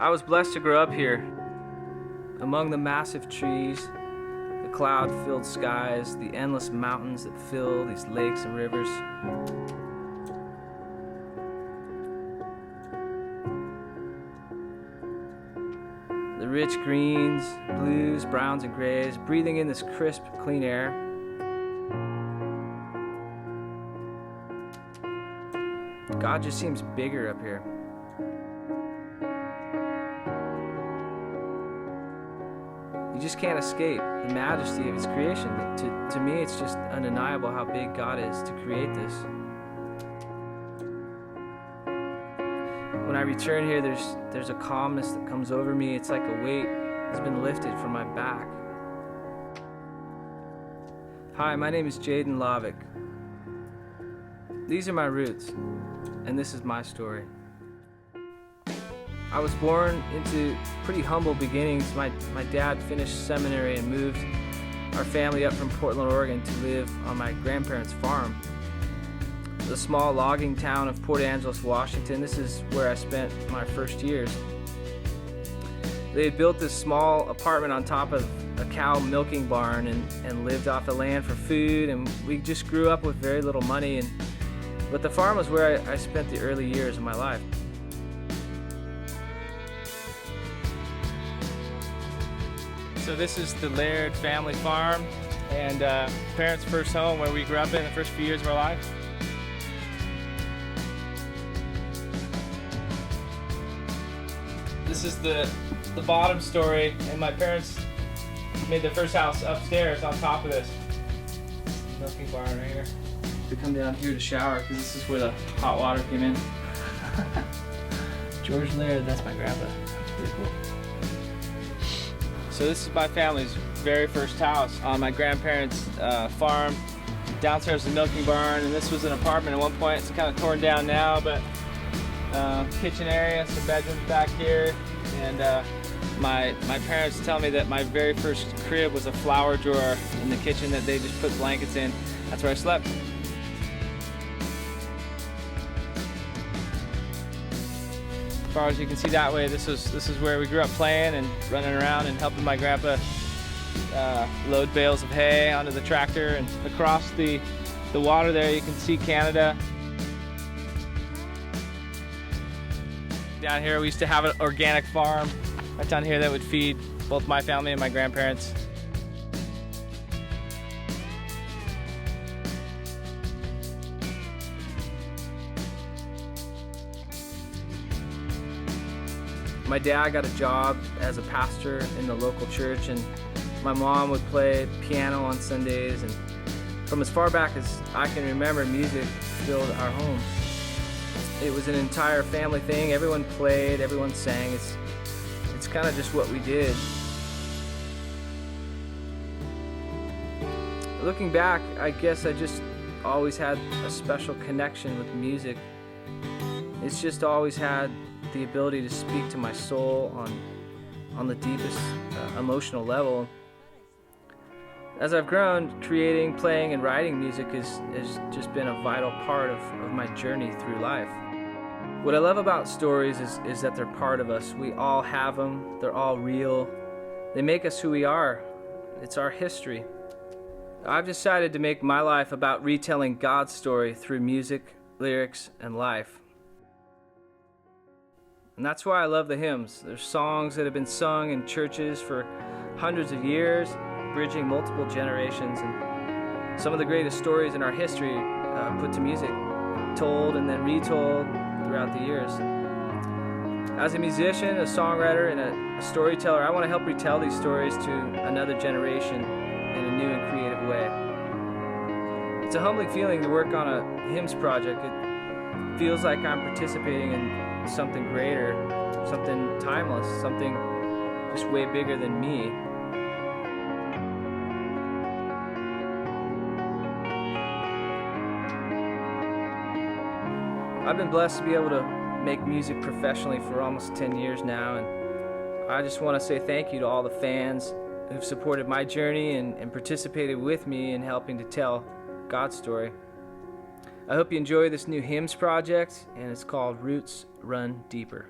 I was blessed to grow up here, among the massive trees, the cloud-filled skies, the endless mountains that fill these lakes and rivers. The rich greens, blues, browns, and grays, breathing in this crisp, clean air. God just seems bigger up here. You just can't escape the majesty of His creation. To me, it's just undeniable how big God is to create this. When I return here, there's a calmness that comes over me. It's like a weight has been lifted from my back. Hi, my name is Jadon Lavik. These are my roots, and this is my story. I was born into pretty humble beginnings. My dad finished seminary and moved our family up from Portland, Oregon to live on my grandparents' farm. The small logging town of Port Angeles, Washington. This is where I spent my first years. They had built this small apartment on top of a cow milking barn and lived off the land for food, and we just grew up with very little money. But the farm was where I spent the early years of my life. So this is the Laird family farm and parents' first home where we grew up in the first few years of our life. This is the bottom story, and my parents made their first house upstairs on top of this milking barn right here. We come down here to shower because this is where the hot water came in. George Laird, that's my grandpa. Pretty cool. So this is my family's very first house on my grandparents' farm. Downstairs is the milking barn, and this was an apartment at one point. It's kind of torn down now, but kitchen area, some bedrooms back here, and my parents tell me that my very first crib was a flower drawer in the kitchen that they just put blankets in. That's where I slept. As far as you can see that way, this is where we grew up playing and running around and helping my grandpa load bales of hay onto the tractor. And across the water there, you can see Canada. Down here, we used to have an organic farm right down here that would feed both my family and my grandparents. My dad got a job as a pastor in the local church, and my mom would play piano on Sundays, and from as far back as I can remember, music filled our home. It was an entire family thing. Everyone played, everyone sang. It's kind of just what we did. Looking back, I guess I just always had a special connection with music. It's just always had the ability to speak to my soul on the deepest emotional level. As I've grown, creating, playing, and writing music has just been a vital part of my journey through life. What I love about stories is that they're part of us. We all have them. They're all real. They make us who we are. It's our history. I've decided to make my life about retelling God's story through music, lyrics, and life. And that's why I love the hymns. There's songs that have been sung in churches for hundreds of years, bridging multiple generations, and some of the greatest stories in our history put to music, told and then retold throughout the years. As a musician, a songwriter, and a storyteller, I want to help retell these stories to another generation in a new and creative way. It's a humbling feeling to work on a hymns project. It feels like I'm participating in something greater, something timeless, something just way bigger than me. I've been blessed to be able to make music professionally for almost 10 years now, and I just want to say thank you to all the fans who've supported my journey and participated with me in helping to tell God's story. I hope you enjoy this new hymns project, and it's called Roots Run Deeper.